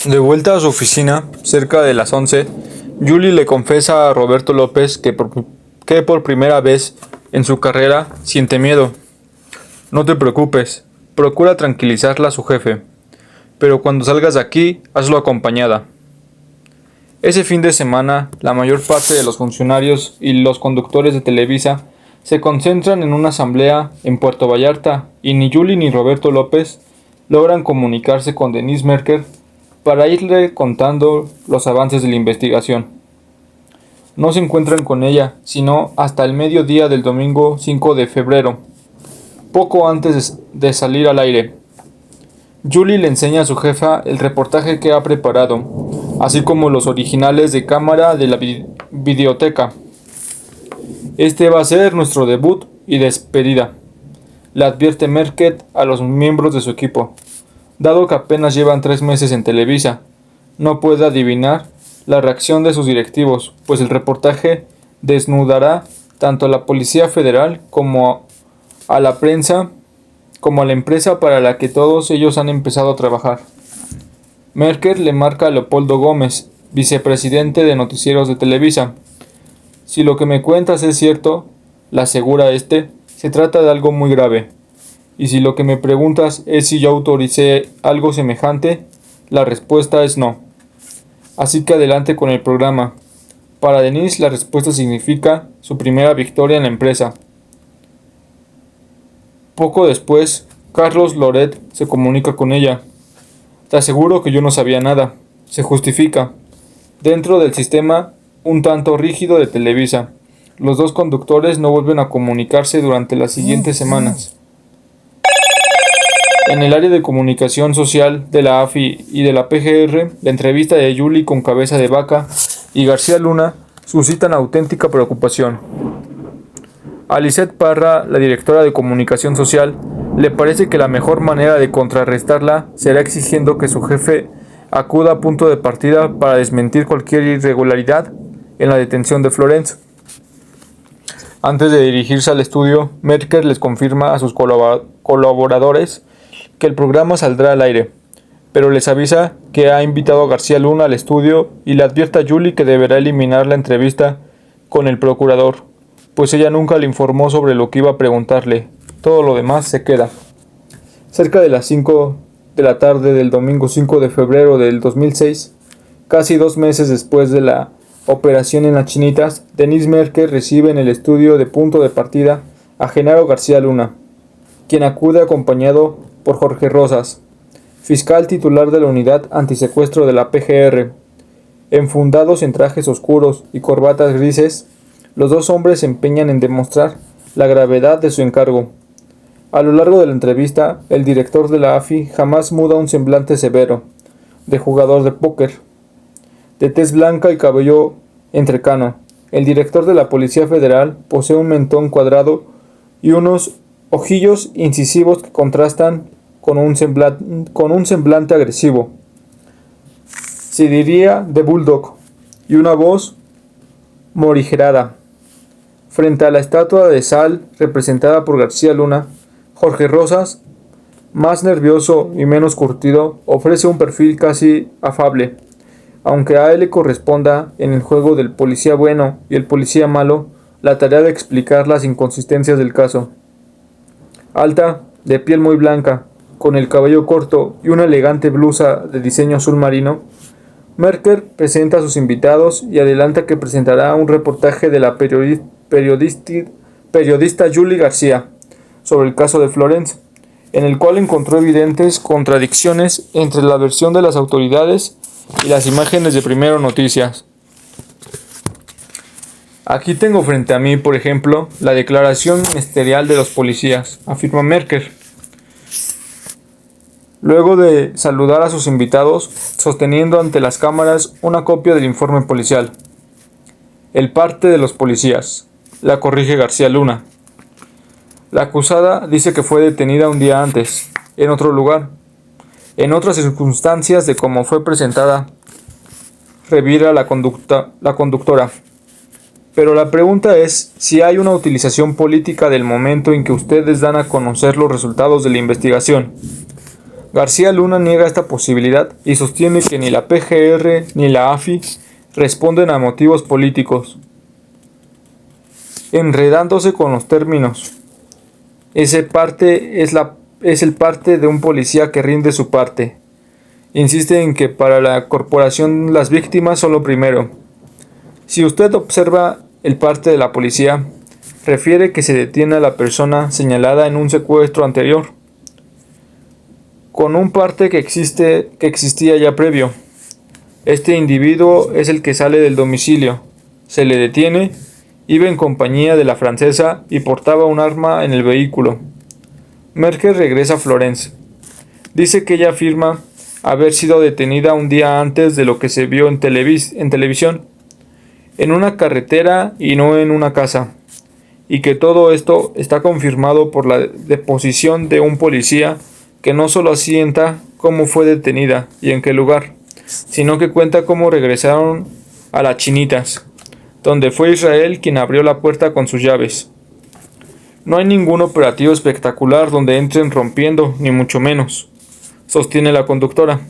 De vuelta a su oficina, cerca de las 11, Julie le confiesa a Roberto López que por primera vez en su carrera siente miedo. No te preocupes, procura tranquilizarla a su jefe, pero cuando salgas de aquí, hazlo acompañada. Ese fin de semana, la mayor parte de los funcionarios y los conductores de Televisa se concentran en una asamblea en Puerto Vallarta y ni Julie ni Roberto López logran comunicarse con Denise Merker para irle contando los avances de la investigación. No se encuentran con ella, sino hasta el mediodía del domingo 5 de febrero, poco antes de salir al aire. Julie le enseña a su jefa el reportaje que ha preparado, así como los originales de cámara de la videoteca. Este va a ser nuestro debut y despedida, le advierte Merker a los miembros de su equipo. Dado que apenas llevan 3 meses en Televisa, no puede adivinar la reacción de sus directivos, pues el reportaje desnudará tanto a la Policía Federal como a la prensa, como a la empresa para la que todos ellos han empezado a trabajar. Merker le marca a Leopoldo Gómez, vicepresidente de Noticieros de Televisa. Si lo que me cuentas es cierto, le asegura se trata de algo muy grave. Y si lo que me preguntas es si yo autoricé algo semejante, la respuesta es no. Así que adelante con el programa. Para Denise la respuesta significa su primera victoria en la empresa. Poco después, Carlos Loret se comunica con ella. Te aseguro que yo no sabía nada. Se justifica. Dentro del sistema un tanto rígido de Televisa, los dos conductores no vuelven a comunicarse durante las siguientes semanas. En el área de comunicación social de la AFI y de la PGR, la entrevista de Julie con Cabeza de Vaca y García Luna suscitan auténtica preocupación. A Lisette Parra, la directora de comunicación social, le parece que la mejor manera de contrarrestarla será exigiendo que su jefe acuda a punto de partida para desmentir cualquier irregularidad en la detención de Florence. Antes de dirigirse al estudio, Merker les confirma a sus colaboradores que el programa saldrá al aire, pero les avisa que ha invitado a García Luna al estudio y le advierte a Julie que deberá eliminar la entrevista con el procurador, pues ella nunca le informó sobre lo que iba a preguntarle. Todo lo demás se queda. Cerca de las 5 de la tarde del domingo 5 de febrero del 2006, casi 2 meses después de la operación en las Chinitas, Denise Merker recibe en el estudio de punto de partida a Genaro García Luna, quien acude acompañado por Jorge Rosas, fiscal titular de la unidad antisecuestro de la PGR. Enfundados en trajes oscuros y corbatas grises, los dos hombres se empeñan en demostrar la gravedad de su encargo. A lo largo de la entrevista, el director de la AFI jamás muda un semblante severo, de jugador de póker. De tez blanca y cabello entrecano, el director de la Policía Federal posee un mentón cuadrado y unos ojillos incisivos que contrastan con un semblante agresivo, se diría de bulldog, y una voz morigerada. Frente a la estatua de sal representada por García Luna, Jorge Rosas, más nervioso y menos curtido, ofrece un perfil casi afable. Aunque a él le corresponda, en el juego del policía bueno y el policía malo, la tarea de explicar las inconsistencias del caso. Alta, de piel muy blanca, con el cabello corto y una elegante blusa de diseño azul marino, Merker presenta a sus invitados y adelanta que presentará un reportaje de la periodista Julie García sobre el caso de Florence, en el cual encontró evidentes contradicciones entre la versión de las autoridades y las imágenes de Primero Noticias. Aquí tengo frente a mí, por ejemplo, la declaración ministerial de los policías, afirma Merker. Luego de saludar a sus invitados, sosteniendo ante las cámaras una copia del informe policial. El parte de los policías, la corrige García Luna. La acusada dice que fue detenida un día antes, en otro lugar. En otras circunstancias de cómo fue presentada, revira la conductora. Pero la pregunta es si hay una utilización política del momento en que ustedes dan a conocer los resultados de la investigación. García Luna niega esta posibilidad y sostiene que ni la PGR ni la AFI responden a motivos políticos, enredándose con los términos. Es el parte de un policía que rinde su parte. Insiste en que para la corporación las víctimas son lo primero. Si usted observa el parte de la policía, refiere que se detiene a la persona señalada en un secuestro anterior, con un parte que existía ya previo. Este individuo es el que sale del domicilio, se le detiene, iba en compañía de la francesa y portaba un arma en el vehículo. Merker regresa a Florence. Dice que ella afirma haber sido detenida un día antes de lo que se vio en televisión, en una carretera y no en una casa, y que todo esto está confirmado por la deposición de un policía que no solo asienta cómo fue detenida y en qué lugar, sino que cuenta cómo regresaron a las Chinitas, donde fue Israel quien abrió la puerta con sus llaves. No hay ningún operativo espectacular donde entren rompiendo, ni mucho menos, sostiene la conductora.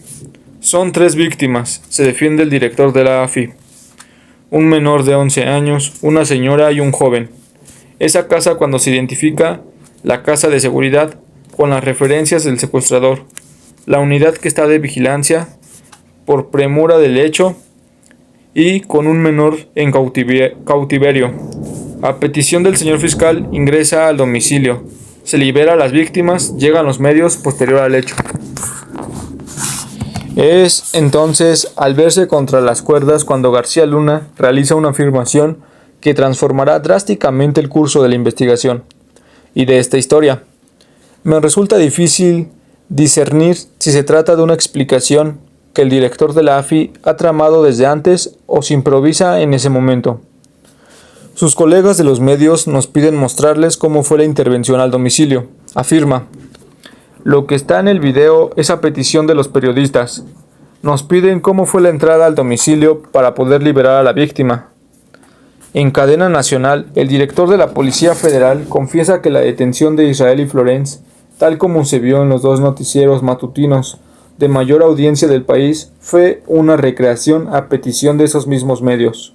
Son 3 víctimas, se defiende el director de la AFI. Un menor de 11 años, una señora y un joven. Esa casa cuando se identifica la casa de seguridad con las referencias del secuestrador, la unidad que está de vigilancia por premura del hecho y con un menor en cautiverio. A petición del señor fiscal ingresa al domicilio, se libera a las víctimas, llegan los medios posterior al hecho. Es entonces al verse contra las cuerdas cuando García Luna realiza una afirmación que transformará drásticamente el curso de la investigación y de esta historia. Me resulta difícil discernir si se trata de una explicación que el director de la AFI ha tramado desde antes o se improvisa en ese momento. Sus colegas de los medios nos piden mostrarles cómo fue la intervención al domicilio. Afirma: lo que está en el video es a petición de los periodistas. Nos piden cómo fue la entrada al domicilio para poder liberar a la víctima. En cadena nacional, el director de la Policía Federal confiesa que la detención de Israel y Florence, tal como se vio en los 2 noticieros matutinos de mayor audiencia del país, fue una recreación a petición de esos mismos medios.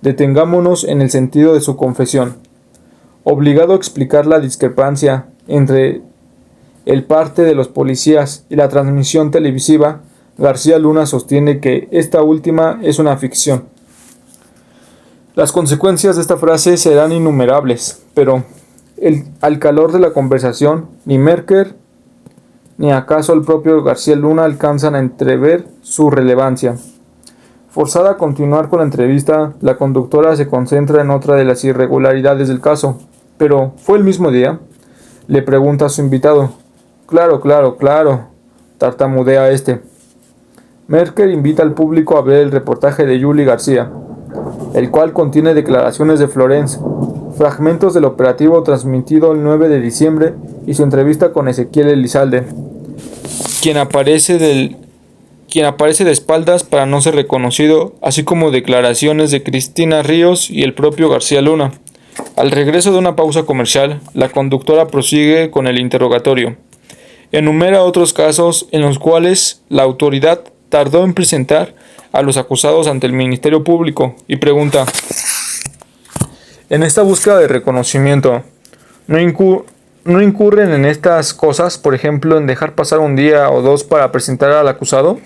Detengámonos en el sentido de su confesión. Obligado a explicar la discrepancia entre el parte de los policías y la transmisión televisiva, García Luna sostiene que esta última es una ficción. Las consecuencias de esta frase serán innumerables, pero al calor de la conversación, ni Merker ni acaso el propio García Luna alcanzan a entrever su relevancia. Forzada a continuar con la entrevista, la conductora se concentra en otra de las irregularidades del caso. ¿Pero fue el mismo día?, le pregunta a su invitado. Claro, tartamudea este. Merker invita al público a ver el reportaje de Yuli García, el cual contiene declaraciones de Florence, fragmentos del operativo transmitido el 9 de diciembre y su entrevista con Ezequiel Elizalde, quien aparece de espaldas para no ser reconocido, así como declaraciones de Cristina Ríos y el propio García Luna. Al regreso de una pausa comercial, la conductora prosigue con el interrogatorio. Enumera otros casos en los cuales la autoridad tardó en presentar a los acusados ante el Ministerio Público y pregunta: en esta búsqueda de reconocimiento, ¿no incurren en estas cosas, por ejemplo, en dejar pasar un día o 2 para presentar al acusado?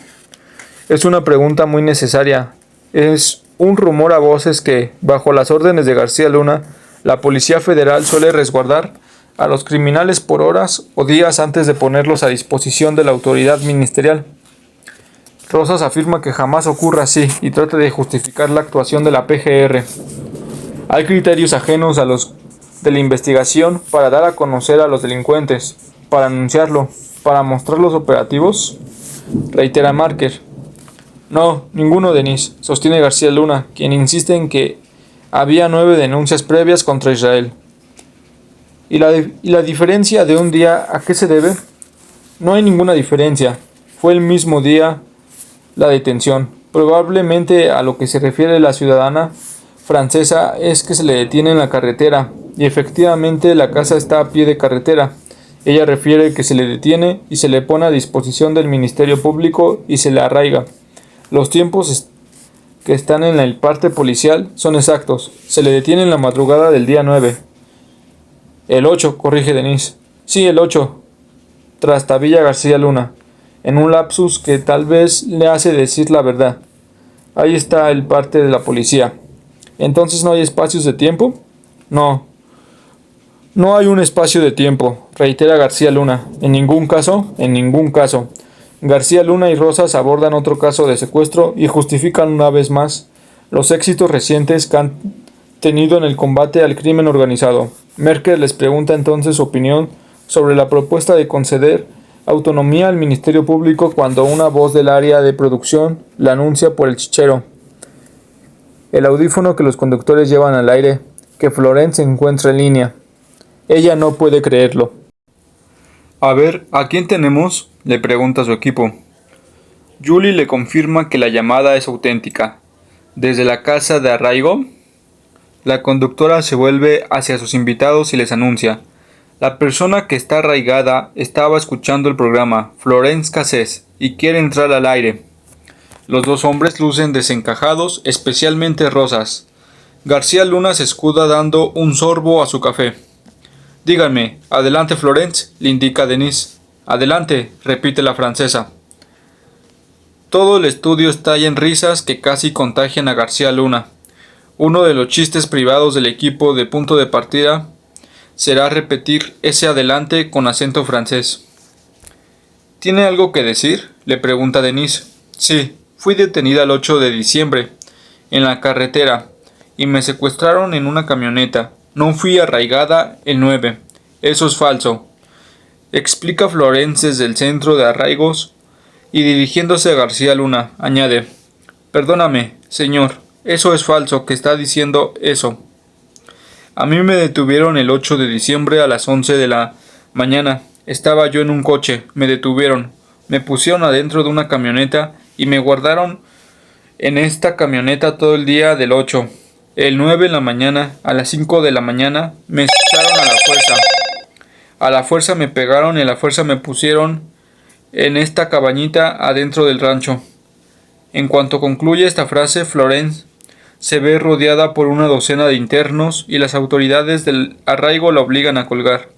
Es una pregunta muy necesaria. Es un rumor a voces que, bajo las órdenes de García Luna, la Policía Federal suele resguardar a los criminales por horas o días antes de ponerlos a disposición de la autoridad ministerial. Rosas afirma que jamás ocurre así y trata de justificar la actuación de la PGR. Hay criterios ajenos a los de la investigación para dar a conocer a los delincuentes, para anunciarlo, para mostrar los operativos, reitera Merker. No, ninguno, Denis, sostiene García Luna, quien insiste en que había 9 denuncias previas contra Israel. ¿Y la diferencia de un día a qué se debe? No hay ninguna diferencia. Fue el mismo día la detención. Probablemente a lo que se refiere la ciudadana francesa es que se le detiene en la carretera, y efectivamente la casa está a pie de carretera, Ella refiere que se le detiene y se le pone a disposición del Ministerio Público y se le arraiga. Los tiempos que están en el parte policial son exactos. Se le detiene en la madrugada del día 9. El 8, corrige Denise. Sí, el 8. Trastabilla García Luna, en un lapsus que tal vez le hace decir la verdad. Ahí está el parte de la policía. ¿Entonces no hay espacios de tiempo? No. No hay un espacio de tiempo, reitera García Luna. En ningún caso, en ningún caso. García Luna y Rosas abordan otro caso de secuestro y justifican una vez más los éxitos recientes que han tenido en el combate al crimen organizado. Merkel les pregunta entonces su opinión sobre la propuesta de conceder autonomía al Ministerio Público cuando una voz del área de producción la anuncia por el chichero, el audífono que los conductores llevan al aire, que Florence se encuentra en línea. Ella no puede creerlo. A ver, ¿a quién tenemos?, le pregunta a su equipo. Julie le confirma que la llamada es auténtica. ¿Desde la casa de arraigo? La conductora se vuelve hacia sus invitados y les anuncia. La persona que está arraigada estaba escuchando el programa, Florence Cassés, y quiere entrar al aire. Los dos hombres lucen desencajados, especialmente Rosas. García Luna se escuda dando un sorbo a su café. Díganme, adelante Florence, le indica Denise. Adelante, repite la francesa. Todo el estudio estalla en risas que casi contagian a García Luna. Uno de los chistes privados del equipo de punto de partida será repetir ese adelante con acento francés. ¿Tiene algo que decir?, le pregunta Denise. Sí, fui detenida el 8 de diciembre, en la carretera, y me secuestraron en una camioneta. No fui arraigada el 9. Eso es falso, explica Florence desde el centro de arraigos, y dirigiéndose a García Luna, añade. Perdóname, señor, eso es falso, que está diciendo eso. A mí me detuvieron el 8 de diciembre a las 11 de la mañana. Estaba yo en un coche, me detuvieron, me pusieron adentro de una camioneta y me guardaron en esta camioneta todo el día del 8. El 9 en la mañana, a las 5 de la mañana, me echaron a la fuerza. A la fuerza me pegaron y a la fuerza me pusieron en esta cabañita adentro del rancho. En cuanto concluye esta frase, Florence se ve rodeada por una docena de internos y las autoridades del arraigo la obligan a colgar.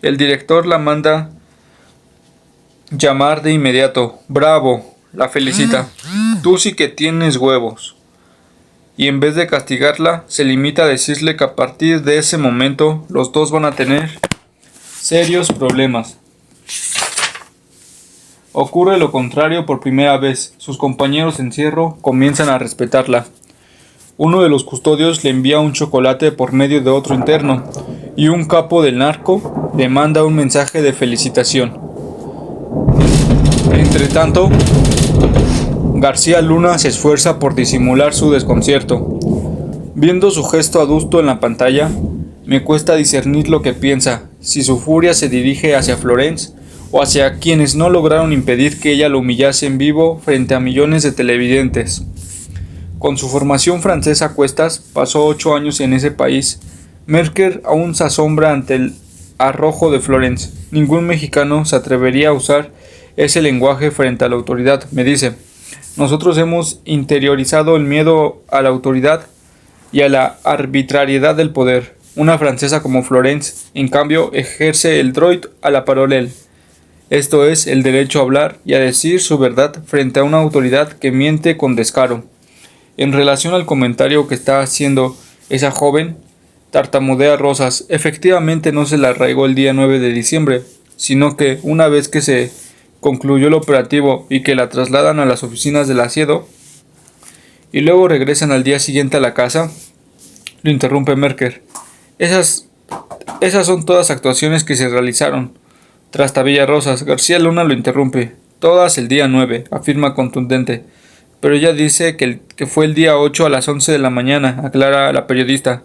El director la manda llamar de inmediato. Bravo, la felicita. Tú sí que tienes huevos. Y en vez de castigarla, se limita a decirle que a partir de ese momento los dos van a tener serios problemas. Ocurre lo contrario por primera vez. Sus compañeros de encierro comienzan a respetarla. Uno de los custodios le envía un chocolate por medio de otro interno, y un capo del narco le manda un mensaje de felicitación. Entretanto, García Luna se esfuerza por disimular su desconcierto. Viendo su gesto adusto en la pantalla, me cuesta discernir lo que piensa, si su furia se dirige hacia Florence o hacia quienes no lograron impedir que ella lo humillase en vivo frente a millones de televidentes. Con su formación francesa a cuestas, pasó 8 años en ese país. Merkel aún se asombra ante el arrojo de Florence. Ningún mexicano se atrevería a usar ese lenguaje frente a la autoridad, me dice. Nosotros hemos interiorizado el miedo a la autoridad y a la arbitrariedad del poder. Una francesa como Florence, en cambio, ejerce el droit à la parole. Esto es, el derecho a hablar y a decir su verdad frente a una autoridad que miente con descaro. En relación al comentario que está haciendo esa joven, tartamudea Rosas. Efectivamente no se la arraigó el día 9 de diciembre, sino que una vez que se concluyó el operativo y que la trasladan a las oficinas del Asiedo y luego regresan al día siguiente a la casa, lo interrumpe Merkel. Esas son todas actuaciones que se realizaron. Trastabilla Rosas. García Luna lo interrumpe. Todas el día 9, afirma contundente. Pero ella dice que fue el día 8 a las 11 de la mañana, aclara la periodista.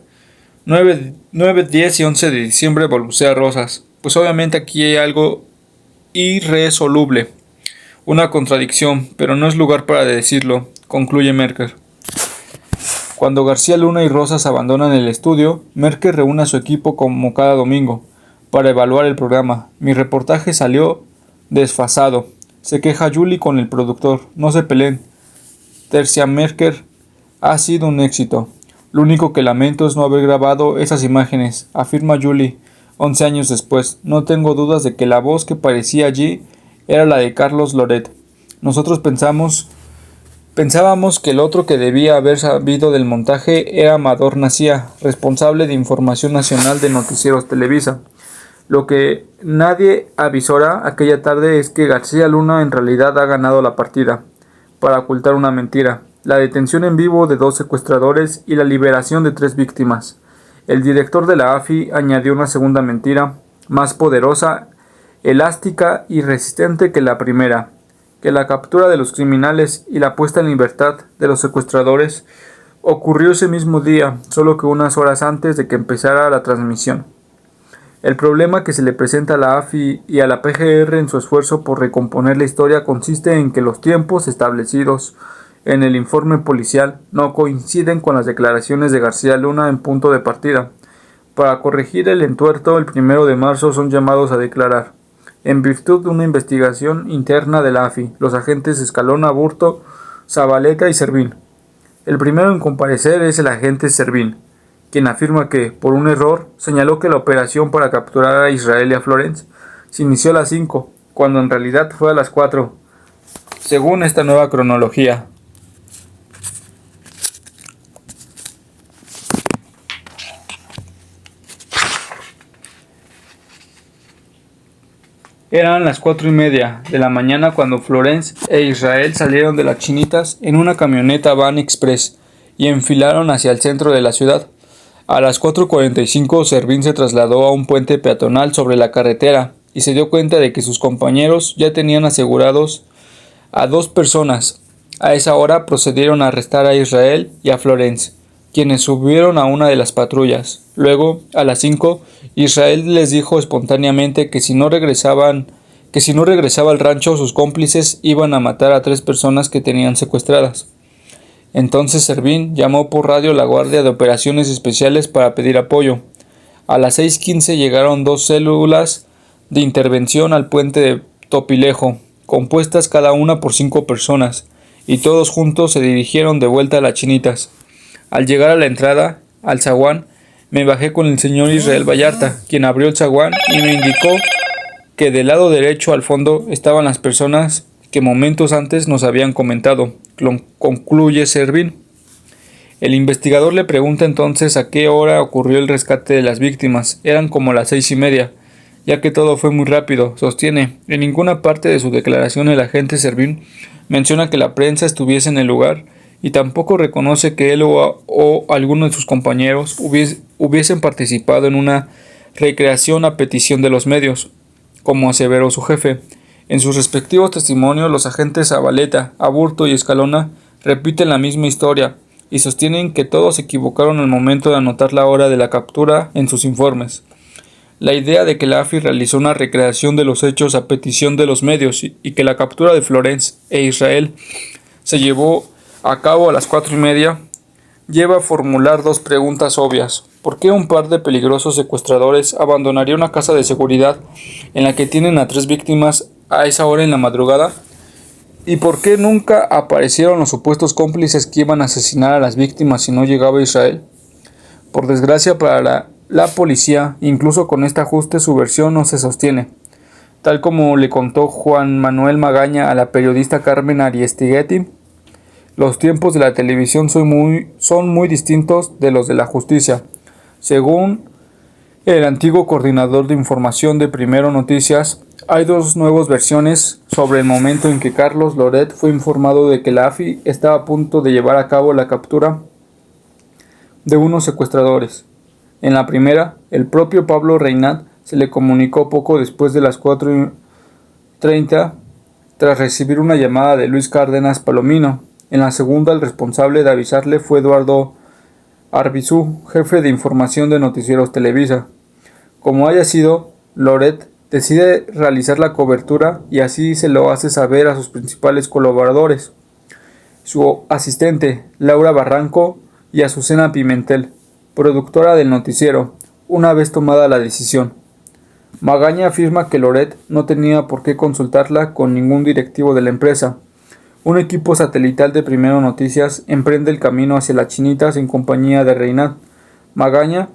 9, 10 y 11 de diciembre, balbucea Rosas. Pues obviamente aquí hay algo irresoluble. Una contradicción, pero no es lugar para decirlo, concluye Merkel. Cuando García Luna y Rosas abandonan el estudio, Merkel reúne a su equipo como cada domingo. para evaluar el programa. Mi reportaje salió desfasado. Se queja Julie con el productor. No se peleen. Tercia Merker ha sido un éxito. Lo único que lamento es no haber grabado esas imágenes, afirma Julie 11 años después. No tengo dudas de que la voz que parecía allí era la de Carlos Loret. Nosotros pensábamos que el otro que debía haber sabido del montaje era Amador Nacía, responsable de Información Nacional de Noticieros Televisa. Lo que nadie avisora aquella tarde es que García Luna en realidad ha ganado la partida, para ocultar una mentira: la detención en vivo de 2 secuestradores y la liberación de 3 víctimas. El director de la AFI añadió una segunda mentira, más poderosa, elástica y resistente que la primera: que la captura de los criminales y la puesta en libertad de los secuestradores ocurrió ese mismo día, solo que unas horas antes de que empezara la transmisión. El problema que se le presenta a la AFI y a la PGR en su esfuerzo por recomponer la historia consiste en que los tiempos establecidos en el informe policial no coinciden con las declaraciones de García Luna en punto de partida. Para corregir el entuerto, el 1 de marzo son llamados a declarar, en virtud de una investigación interna de la AFI, los agentes Escalona, Burto, Zabaleta y Servín. El primero en comparecer es el agente Servín, quien afirma que, por un error, señaló que la operación para capturar a Israel y a Florence se inició a las 5, cuando en realidad fue a las 4, según esta nueva cronología. Eran las 4:30 de la mañana cuando Florence e Israel salieron de las Chinitas en una camioneta Van Express y enfilaron hacia el centro de la ciudad. A las 4:45 Servín se trasladó a un puente peatonal sobre la carretera y se dio cuenta de que sus compañeros ya tenían asegurados a 2 personas. A esa hora procedieron a arrestar a Israel y a Florence, quienes subieron a una de las patrullas. Luego, a las 5, Israel les dijo espontáneamente que si no regresaba al rancho, sus cómplices iban a matar a 3 personas que tenían secuestradas. Entonces Servín llamó por radio a la Guardia de Operaciones Especiales para pedir apoyo. A las 6:15 llegaron 2 células de intervención al puente de Topilejo, compuestas cada una por 5 personas, y todos juntos se dirigieron de vuelta a las Chinitas. Al llegar a la entrada, al zaguán, me bajé con el señor Israel Vallarta, quien abrió el zaguán y me indicó que del lado derecho al fondo estaban las personas que momentos antes nos habían comentado, concluye Servín. El investigador le pregunta entonces a qué hora ocurrió el rescate de las víctimas. Eran como las 6:30, ya que todo fue muy rápido, sostiene. En ninguna parte de su declaración el agente Servín menciona que la prensa estuviese en el lugar y tampoco reconoce que él o alguno de sus compañeros hubiesen participado en una recreación a petición de los medios, como aseveró su jefe. En sus respectivos testimonios, los agentes Zabaleta, Aburto y Escalona repiten la misma historia y sostienen que todos se equivocaron al momento de anotar la hora de la captura en sus informes. La idea de que la AFI realizó una recreación de los hechos a petición de los medios y que la captura de Florence e Israel se llevó a cabo a las 4:30 lleva a formular 2 preguntas obvias. ¿Por qué un par de peligrosos secuestradores abandonaría una casa de seguridad en la que tienen a 3 víctimas a esa hora en la madrugada? ¿Y por qué nunca aparecieron los supuestos cómplices que iban a asesinar a las víctimas si no llegaba Israel? Por desgracia para la policía, incluso con este ajuste, su versión no se sostiene. Tal como le contó Juan Manuel Magaña a la periodista Carmen Ariestighetti, los tiempos de la televisión son muy distintos de los de la justicia. Según el antiguo coordinador de información de Primero Noticias, hay 2 nuevas versiones sobre el momento en que Carlos Loret fue informado de que la AFI estaba a punto de llevar a cabo la captura de unos secuestradores. En la primera, el propio Pablo Reynat se le comunicó poco después de las 4:30 tras recibir una llamada de Luis Cárdenas Palomino. En la segunda, el responsable de avisarle fue Eduardo Arbizú, jefe de información de Noticieros Televisa. Como haya sido, Loret decide realizar la cobertura y así se lo hace saber a sus principales colaboradores, su asistente Laura Barranco y Azucena Pimentel, productora del noticiero, una vez tomada la decisión. Magaña afirma que Loret no tenía por qué consultarla con ningún directivo de la empresa. Un equipo satelital de Primero Noticias emprende el camino hacia las Chinitas en compañía de Reynat. Magaña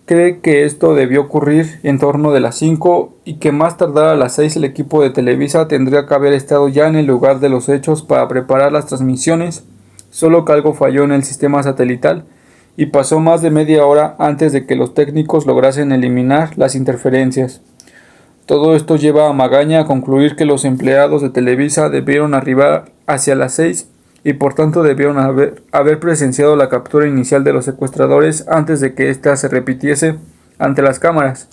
cree que esto debió ocurrir en torno de las 5 y que más tardar a las 6 el equipo de Televisa tendría que haber estado ya en el lugar de los hechos para preparar las transmisiones, solo que algo falló en el sistema satelital y pasó más de media hora antes de que los técnicos lograsen eliminar las interferencias. Todo esto lleva a Magaña a concluir que los empleados de Televisa debieron arribar hacia las 6 y por tanto debieron haber presenciado la captura inicial de los secuestradores antes de que ésta se repitiese ante las cámaras.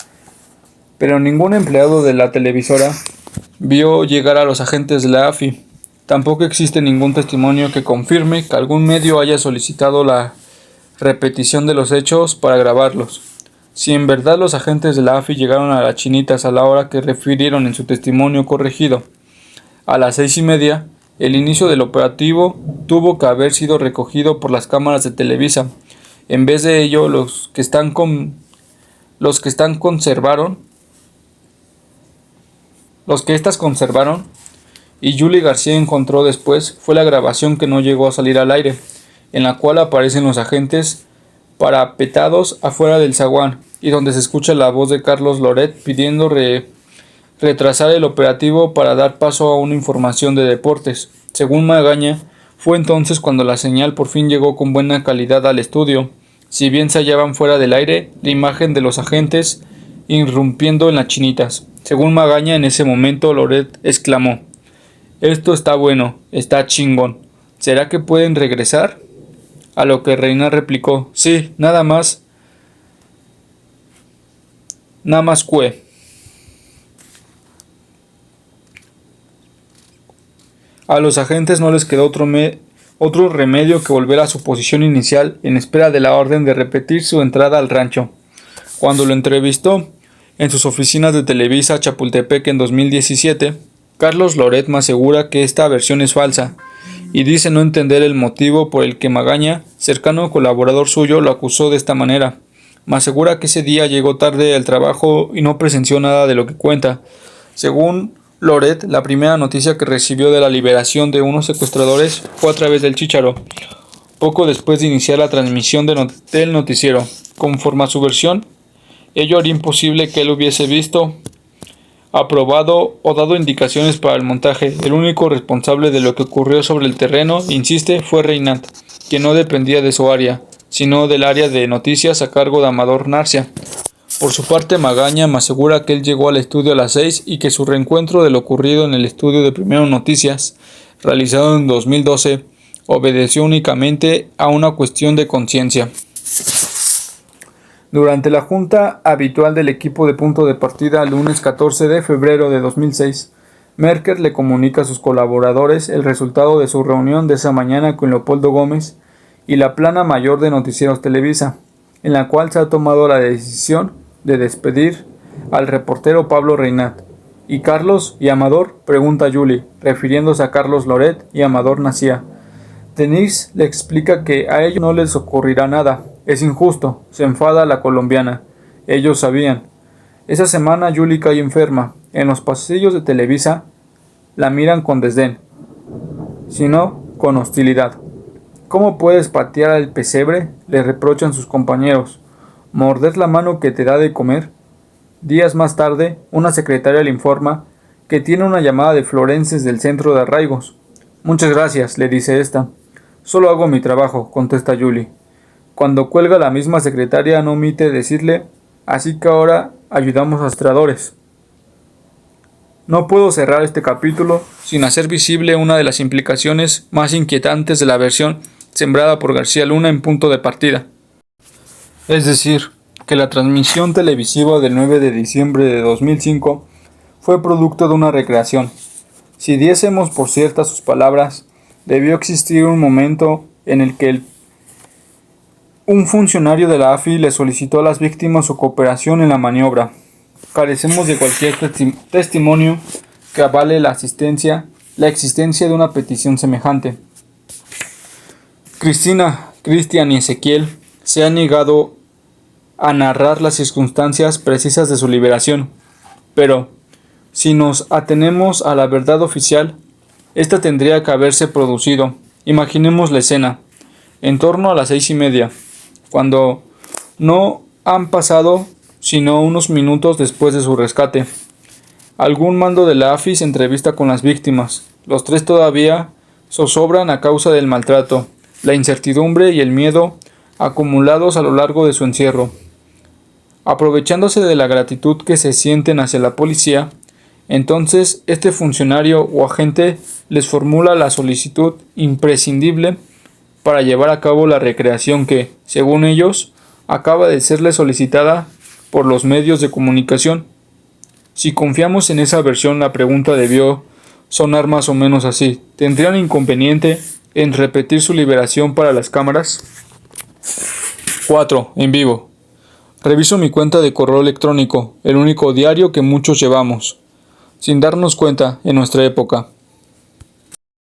Pero ningún empleado de la televisora vio llegar a los agentes de la AFI. Tampoco existe ningún testimonio que confirme que algún medio haya solicitado la repetición de los hechos para grabarlos. Si en verdad los agentes de la AFI llegaron a las Chinitas a la hora que refirieron en su testimonio corregido, a las 6:30, el inicio del operativo tuvo que haber sido recogido por las cámaras de Televisa. En vez de ello, los que estas conservaron y Yuli García encontró después fue la grabación que no llegó a salir al aire, en la cual aparecen los agentes parapetados afuera del zaguán y donde se escucha la voz de Carlos Loret pidiendo retrasar el operativo para dar paso a una información de deportes. Según Magaña, fue entonces cuando la señal por fin llegó con buena calidad al estudio, si bien se hallaban fuera del aire la imagen de los agentes irrumpiendo en las Chinitas. Según Magaña, en ese momento Loret exclamó: «Esto está bueno, está chingón. ¿Será que pueden regresar?». A lo que Reina replicó: «Sí, nada más cue». A los agentes no les quedó otro remedio que volver a su posición inicial en espera de la orden de repetir su entrada al rancho. Cuando lo entrevistó en sus oficinas de Televisa Chapultepec en 2017, Carlos Loret me asegura que esta versión es falsa y dice no entender el motivo por el que Magaña, cercano colaborador suyo, lo acusó de esta manera. Me asegura que ese día llegó tarde al trabajo y no presenció nada de lo que cuenta. Según Loret, la primera noticia que recibió de la liberación de unos secuestradores fue a través del Chícharo, poco después de iniciar la transmisión del noticiero. Conforme a su versión, ello haría imposible que él hubiese visto, aprobado o dado indicaciones para el montaje. El único responsable de lo que ocurrió sobre el terreno, insiste, fue Reynat, quien no dependía de su área, sino del área de noticias a cargo de Amador Narcia. Por su parte, Magaña me asegura que él llegó al estudio a las 6 y que su reencuentro de lo ocurrido en el estudio de Primero Noticias, realizado en 2012, obedeció únicamente a una cuestión de conciencia. Durante la junta habitual del equipo de punto de partida el lunes 14 de febrero de 2006, Merker le comunica a sus colaboradores el resultado de su reunión de esa mañana con Leopoldo Gómez y la plana mayor de Noticieros Televisa, en la cual se ha tomado la decisión de despedir al reportero Pablo Reynat. ¿Y Carlos y Amador?, pregunta Yuli, refiriéndose a Carlos Loret y Amador Narcia. Denise le explica que a ellos no les ocurrirá nada, es injusto, se enfada la colombiana. Ellos sabían. Esa semana Yuli cae enferma. En los pasillos de Televisa la miran con desdén, sino con hostilidad. ¿Cómo puedes patear el pesebre?, le reprochan sus compañeros. ¿Morder la mano que te da de comer? Días más tarde, una secretaria le informa que tiene una llamada de Florences del centro de arraigos. Muchas gracias, le dice esta. Solo hago mi trabajo, contesta Yuli. Cuando cuelga, la misma secretaria no omite decirle: así que ahora ayudamos rastreadores. No puedo cerrar este capítulo sin hacer visible una de las implicaciones más inquietantes de la versión sembrada por García Luna en Punto de Partida. Es decir, que la transmisión televisiva del 9 de diciembre de 2005 fue producto de una recreación. Si diésemos por ciertas sus palabras, debió existir un momento en el que un funcionario de la AFI le solicitó a las víctimas su cooperación en la maniobra. Carecemos de cualquier testimonio que avale la existencia de una petición semejante. Cristian y Ezequiel se han negado a narrar las circunstancias precisas de su liberación. Pero, si nos atenemos a la verdad oficial, esta tendría que haberse producido. Imaginemos la escena, en torno a las 6:30, cuando no han pasado sino unos minutos después de su rescate. Algún mando de la AFI se entrevista con las víctimas. Los tres todavía zozobran a causa del maltrato, la incertidumbre y el miedo acumulados a lo largo de su encierro. Aprovechándose de la gratitud que se sienten hacia la policía, entonces este funcionario o agente les formula la solicitud imprescindible para llevar a cabo la recreación que, según ellos, acaba de serles solicitada por los medios de comunicación. Si confiamos en esa versión, la pregunta debió sonar más o menos así: ¿tendrían inconveniente en repetir su liberación para las cámaras? 4. En vivo. Reviso mi cuenta de correo electrónico, el único diario que muchos llevamos, sin darnos cuenta en nuestra época.